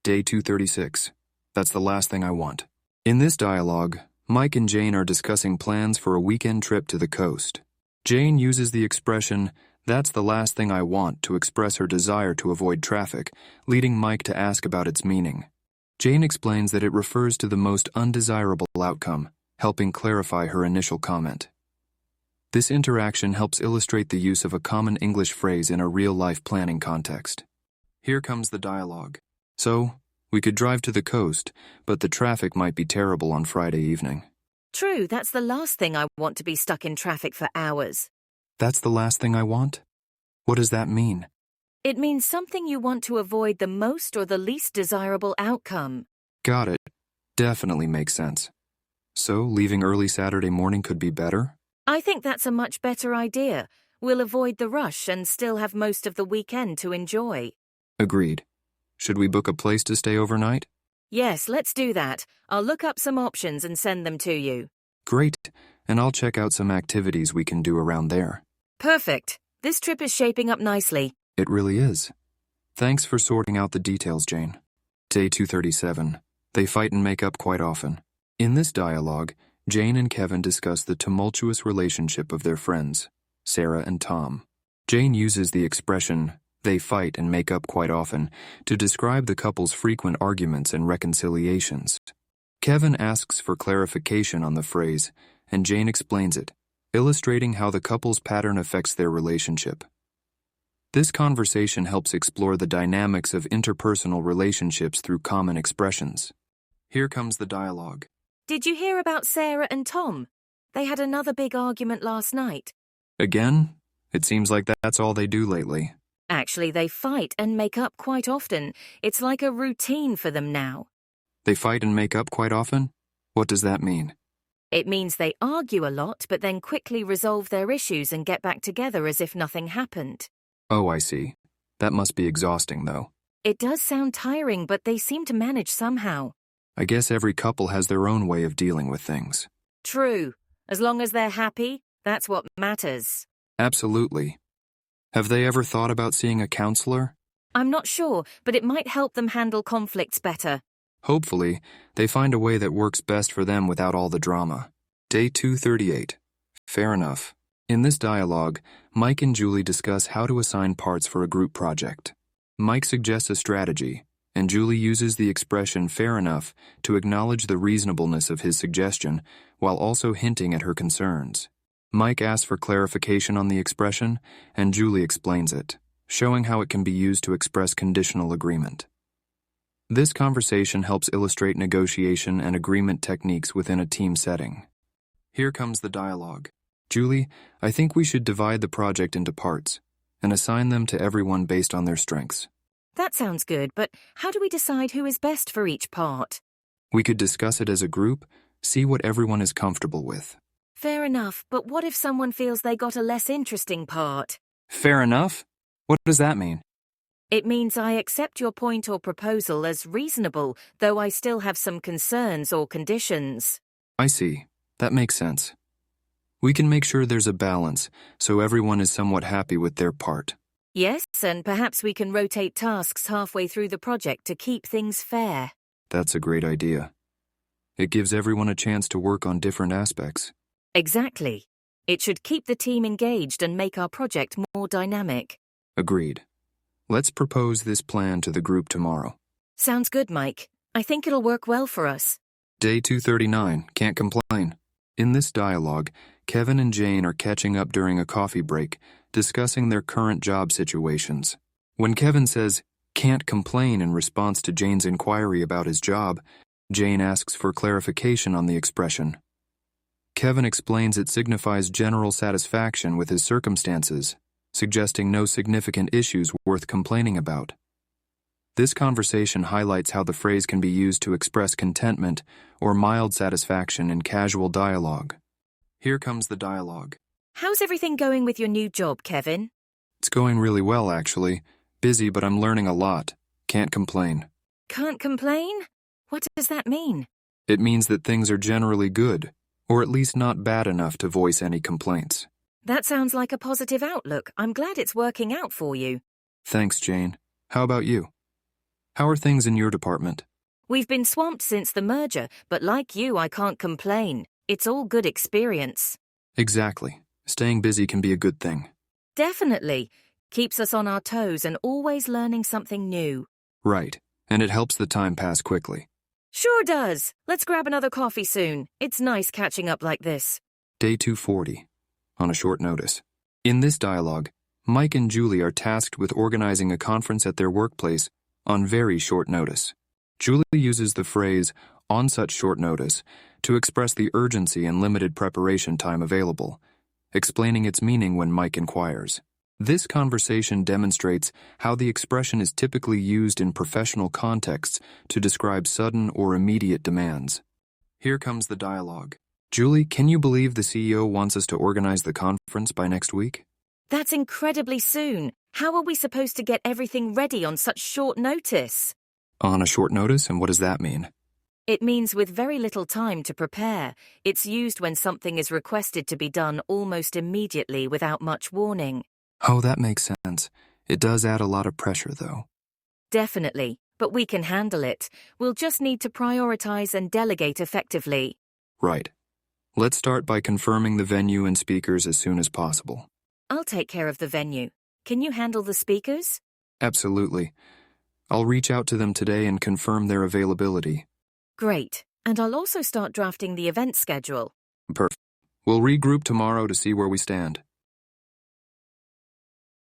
Day 236. That's the last thing I want. In this dialogue, Mike and Jane are discussing plans for a weekend trip to the coast. Jane uses the expression, "That's the last thing I want," to express her desire to avoid traffic, leading Mike to ask about its meaning. Jane explains that it refers to the most undesirable outcome, helping clarify her initial comment. This interaction helps illustrate the use of a common English phrase in a real-life planning context. Here comes the dialogue. So, we could drive to the coast, but the traffic might be terrible on Friday evening. True, that's the last thing I want, to be stuck in traffic for hours. That's the last thing I want? What does that mean? It means something you want to avoid the most or the least desirable outcome. Got it. Definitely makes sense. So, leaving early Saturday morning could be better? I think that's a much better idea. We'll avoid the rush and still have most of the weekend to enjoy. Agreed. Should we book a place to stay overnight? Yes, let's do that. I'll look up some options and send them to you. Great. And I'll check out some activities we can do around there. Perfect. This trip is shaping up nicely. It really is. Thanks for sorting out the details, Jane. Day 237. They fight and make up quite often. In this dialogue, Jane and Kevin discuss the tumultuous relationship of their friends, Sarah and Tom. Jane uses the expression, "they fight and make up quite often," to describe the couple's frequent arguments and reconciliations. Kevin asks for clarification on the phrase, and Jane explains it, illustrating how the couple's pattern affects their relationship. This conversation helps explore the dynamics of interpersonal relationships through common expressions. Here comes the dialogue. Did you hear about Sarah and Tom? They had another big argument last night. Again? It seems like that's all they do lately. Actually, they fight and make up quite often. It's like a routine for them now. They fight and make up quite often? What does that mean? It means they argue a lot, but then quickly resolve their issues and get back together as if nothing happened. Oh, I see. That must be exhausting, though. It does sound tiring, but they seem to manage somehow. I guess every couple has their own way of dealing with things. True. As long as they're happy, that's what matters. Absolutely. Have they ever thought about seeing a counselor? I'm not sure, but it might help them handle conflicts better. Hopefully, they find a way that works best for them without all the drama. Day 238. Fair enough. In this dialogue, Mike and Julie discuss how to assign parts for a group project. Mike suggests a strategy, and Julie uses the expression "fair enough" to acknowledge the reasonableness of his suggestion while also hinting at her concerns. Mike asks for clarification on the expression, and Julie explains it, showing how it can be used to express conditional agreement. This conversation helps illustrate negotiation and agreement techniques within a team setting. Here comes the dialogue. Julie, I think we should divide the project into parts and assign them to everyone based on their strengths. That sounds good, but how do we decide who is best for each part? We could discuss it as a group, see what everyone is comfortable with. Fair enough, but what if someone feels they got a less interesting part? Fair enough? What does that mean? It means I accept your point or proposal as reasonable, though I still have some concerns or conditions. I see. That makes sense. We can make sure there's a balance, so everyone is somewhat happy with their part. Yes, and perhaps we can rotate tasks halfway through the project to keep things fair. That's a great idea. It gives everyone a chance to work on different aspects. Exactly. It should keep the team engaged and make our project more dynamic. Agreed. Let's propose this plan to the group tomorrow. Sounds good, Mike. I think it'll work well for us. Day 239. Can't complain. In this dialogue, Kevin and Jane are catching up during a coffee break, discussing their current job situations. When Kevin says, "can't complain" in response to Jane's inquiry about his job, Jane asks for clarification on the expression. Kevin explains it signifies general satisfaction with his circumstances, suggesting no significant issues worth complaining about. This conversation highlights how the phrase can be used to express contentment or mild satisfaction in casual dialogue. Here comes the dialogue. How's everything going with your new job, Kevin? It's going really well, actually. Busy, but I'm learning a lot. Can't complain. Can't complain? What does that mean? It means that things are generally good, or at least not bad enough to voice any complaints. That sounds like a positive outlook. I'm glad it's working out for you. Thanks, Jane. How about you? How are things in your department? We've been swamped since the merger, but like you, I can't complain. It's all good experience. Exactly. Staying busy can be a good thing. Definitely. Keeps us on our toes and always learning something new. Right. And it helps the time pass quickly. Sure does. Let's grab another coffee soon. It's nice catching up like this. Day 240. On a short notice. In this dialogue, Mike and Julie are tasked with organizing a conference at their workplace on very short notice. Julie uses the phrase, on such short notice, to express the urgency and limited preparation time available, explaining its meaning when Mike inquires. This conversation demonstrates how the expression is typically used in professional contexts to describe sudden or immediate demands. Here comes the dialogue. Julie, can you believe the CEO wants us to organize the conference by next week? That's incredibly soon. How are we supposed to get everything ready on such short notice? On a short notice, and what does that mean? It means with very little time to prepare. It's used when something is requested to be done almost immediately without much warning. Oh, that makes sense. It does add a lot of pressure, though. Definitely, but we can handle it. We'll just need to prioritize and delegate effectively. Right. Let's start by confirming the venue and speakers as soon as possible. I'll take care of the venue. Can you handle the speakers? Absolutely. I'll reach out to them today and confirm their availability. Great. And I'll also start drafting the event schedule. Perfect. We'll regroup tomorrow to see where we stand.